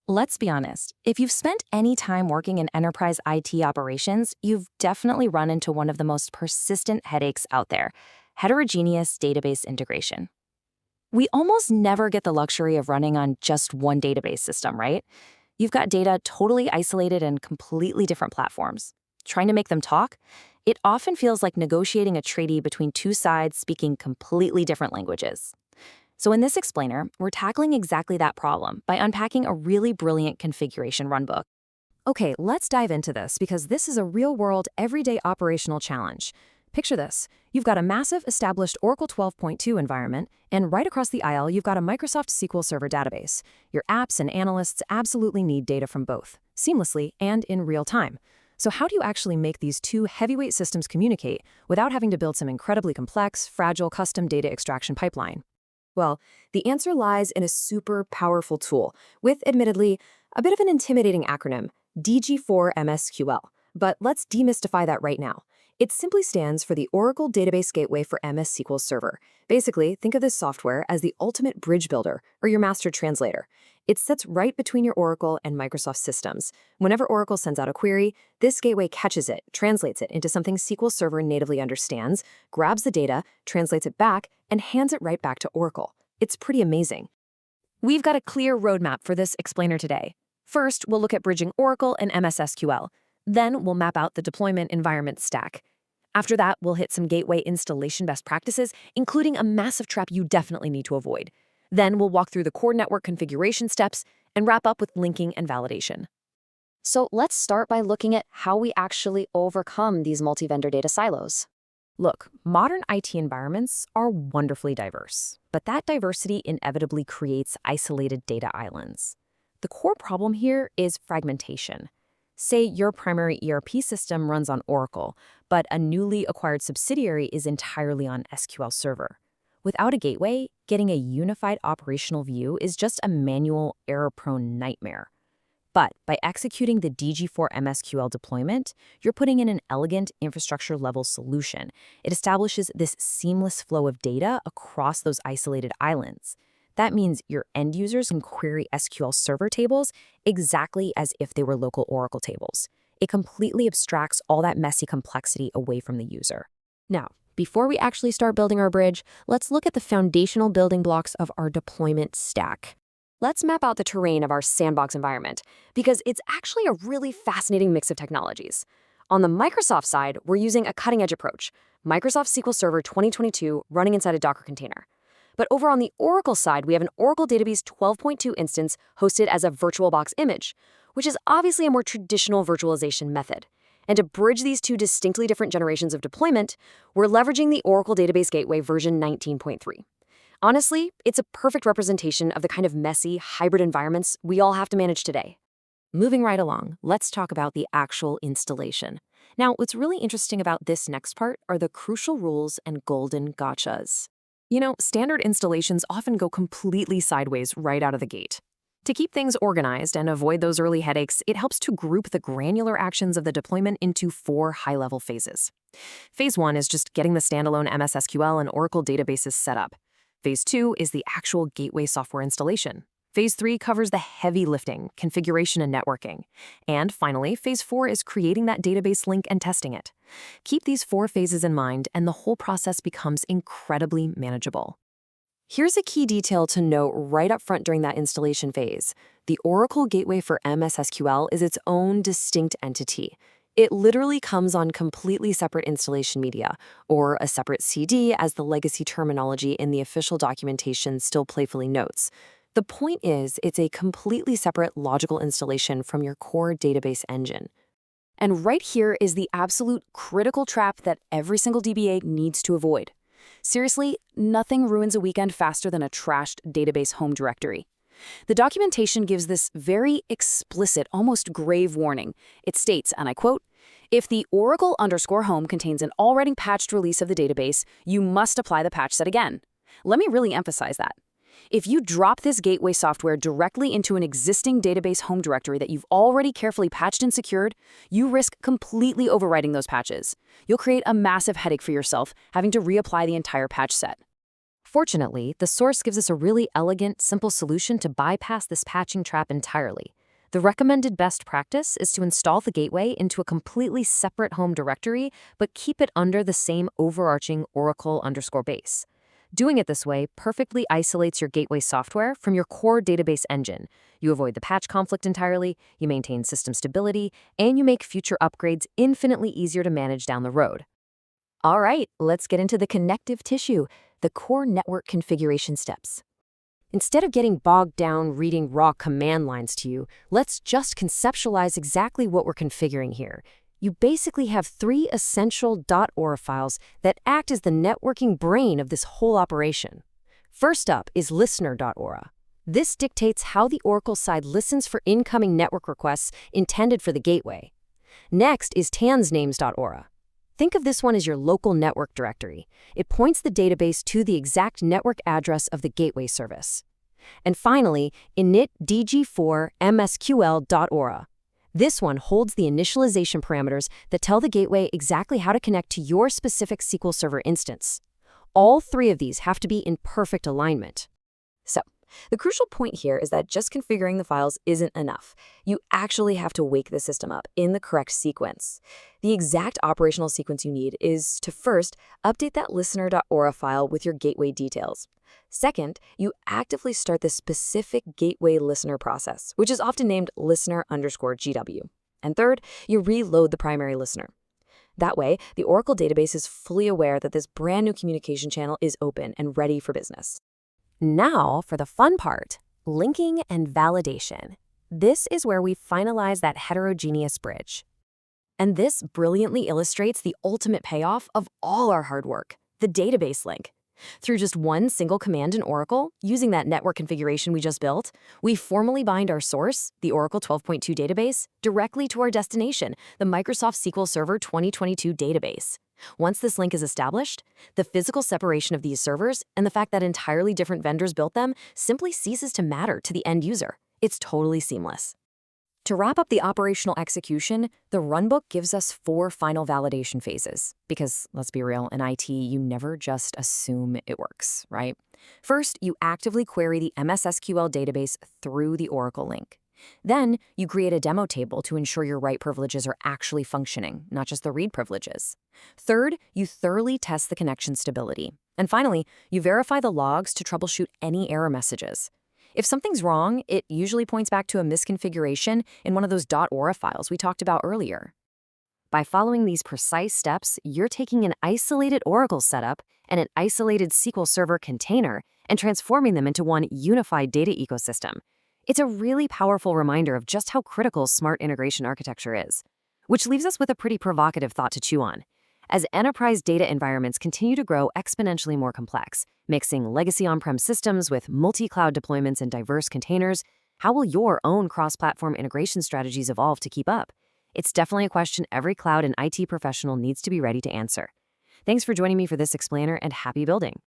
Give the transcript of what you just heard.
Let's be honest, if you've spent any time working in enterprise IT operations, you've definitely run into one of the most persistent headaches out there: heterogeneous database integration. We almost never get the luxury of running on just one database system, right? You've got data totally isolated in completely different platforms. Trying to make them talk? It often feels like negotiating a treaty between two sides speaking completely different languages. So in this explainer, we're tackling exactly that problem by unpacking a really brilliant configuration runbook. Okay, let's dive into this because this is a real-world, everyday operational challenge. Picture this. You've got a massive, established Oracle 12.2 environment, and right across the aisle, you've got a Microsoft SQL Server database. Your apps and analysts absolutely need data from both, seamlessly and in real time. So how do you actually make these two heavyweight systems communicate without having to build some incredibly complex, fragile custom data extraction pipeline? Well, the answer lies in a super powerful tool with, admittedly, a bit of an intimidating acronym, DG4MSQL. But let's demystify that right now. It simply stands for the Oracle Database Gateway for MS SQL Server. Basically, think of this software as the ultimate bridge builder, or your master translator. It sits right between your Oracle and Microsoft systems. Whenever Oracle sends out a query, this gateway catches it, translates it into something SQL Server natively understands, grabs the data, translates it back, and hands it right back to Oracle. It's pretty amazing. We've got a clear roadmap for this explainer today. First, we'll look at bridging Oracle and MS SQL. Then we'll map out the deployment environment stack. After that, we'll hit some gateway installation best practices, including a massive trap you definitely need to avoid. Then we'll walk through the core network configuration steps and wrap up with linking and validation. So let's start by looking at how we actually overcome these multi-vendor data silos. Look, modern IT environments are wonderfully diverse, but that diversity inevitably creates isolated data islands. The core problem here is fragmentation. Say your primary ERP system runs on Oracle, but a newly acquired subsidiary is entirely on SQL Server. Without a gateway, getting a unified operational view is just a manual, error-prone nightmare. But by executing the DG4MSQL deployment, you're putting in an elegant infrastructure-level solution. It establishes this seamless flow of data across those isolated islands. That means your end users can query SQL Server tables exactly as if they were local Oracle tables. It completely abstracts all that messy complexity away from the user. Now, before we actually start building our bridge, let's look at the foundational building blocks of our deployment stack. Let's map out the terrain of our sandbox environment, because it's actually a really fascinating mix of technologies. On the Microsoft side, we're using a cutting-edge approach, Microsoft SQL Server 2022 running inside a Docker container. But over on the Oracle side, we have an Oracle Database 12.2 instance hosted as a VirtualBox image, which is obviously a more traditional virtualization method. And to bridge these two distinctly different generations of deployment, we're leveraging the Oracle Database Gateway version 19.3. Honestly, it's a perfect representation of the kind of messy, hybrid environments we all have to manage today. Moving right along, let's talk about the actual installation. Now, what's really interesting about this next part are the crucial rules and golden gotchas. You know, standard installations often go completely sideways right out of the gate. To keep things organized and avoid those early headaches, it helps to group the granular actions of the deployment into 4 high-level phases. Phase 1 is just getting the standalone MS SQL and Oracle databases set up. Phase 2 is the actual gateway software installation. Phase 3 covers the heavy lifting, configuration and networking. And finally, Phase 4 is creating that database link and testing it. Keep these 4 phases in mind, and the whole process becomes incredibly manageable. Here's a key detail to note right up front during that installation phase. The Oracle Gateway for MS SQL is its own distinct entity. It literally comes on completely separate installation media, or a separate CD as the legacy terminology in the official documentation still playfully notes. The point is, it's a completely separate logical installation from your core database engine. And right here is the absolute critical trap that every single DBA needs to avoid. Seriously, nothing ruins a weekend faster than a trashed database home directory. The documentation gives this very explicit, almost grave warning. It states, and I quote, "If the Oracle_home contains an already patched release of the database, you must apply the patch set again." Let me really emphasize that. If you drop this gateway software directly into an existing database home directory that you've already carefully patched and secured, you risk completely overwriting those patches. You'll create a massive headache for yourself, having to reapply the entire patch set. Fortunately, the source gives us a really elegant, simple solution to bypass this patching trap entirely. The recommended best practice is to install the gateway into a completely separate home directory, but keep it under the same overarching Oracle_base. Doing it this way perfectly isolates your gateway software from your core database engine. You avoid the patch conflict entirely, you maintain system stability, and you make future upgrades infinitely easier to manage down the road. All right, let's get into the connective tissue, the core network configuration steps. Instead of getting bogged down reading raw command lines to you, let's just conceptualize exactly what we're configuring here. You basically have 3 essential .ora files that act as the networking brain of this whole operation. First up is listener.ora. This dictates how the Oracle side listens for incoming network requests intended for the gateway. Next is tansnames.ora. Think of this one as your local network directory. It points the database to the exact network address of the gateway service. And finally, init DG4MSQL.ora. This one holds the initialization parameters that tell the gateway exactly how to connect to your specific SQL Server instance. All 3 of these have to be in perfect alignment. So, the crucial point here is that just configuring the files isn't enough. You actually have to wake the system up in the correct sequence. The exact operational sequence you need is to first update that listener.ora file with your gateway details. Second, you actively start the specific gateway listener process, which is often named listener_GW. And third, you reload the primary listener. That way, the Oracle database is fully aware that this brand new communication channel is open and ready for business. Now for the fun part, linking and validation. This is where we finalize that heterogeneous bridge. And this brilliantly illustrates the ultimate payoff of all our hard work, the database link. Through just one single command in Oracle, using that network configuration we just built, we formally bind our source, the Oracle 12.2 database, directly to our destination, the Microsoft SQL Server 2022 database. Once this link is established, the physical separation of these servers and the fact that entirely different vendors built them simply ceases to matter to the end user. It's totally seamless. To wrap up the operational execution, the runbook gives us 4 final validation phases. Because, let's be real, in IT, you never just assume it works, right? First, you actively query the MS SQL database through the Oracle link. Then, you create a demo table to ensure your write privileges are actually functioning, not just the read privileges. Third, you thoroughly test the connection stability. And finally, you verify the logs to troubleshoot any error messages. If something's wrong, it usually points back to a misconfiguration in one of those .ora files we talked about earlier. By following these precise steps, you're taking an isolated Oracle setup and an isolated SQL Server container and transforming them into one unified data ecosystem. It's a really powerful reminder of just how critical smart integration architecture is. Which leaves us with a pretty provocative thought to chew on. As enterprise data environments continue to grow exponentially more complex, mixing legacy on-prem systems with multi-cloud deployments and diverse containers, how will your own cross-platform integration strategies evolve to keep up? It's definitely a question every cloud and IT professional needs to be ready to answer. Thanks for joining me for this explainer, and happy building.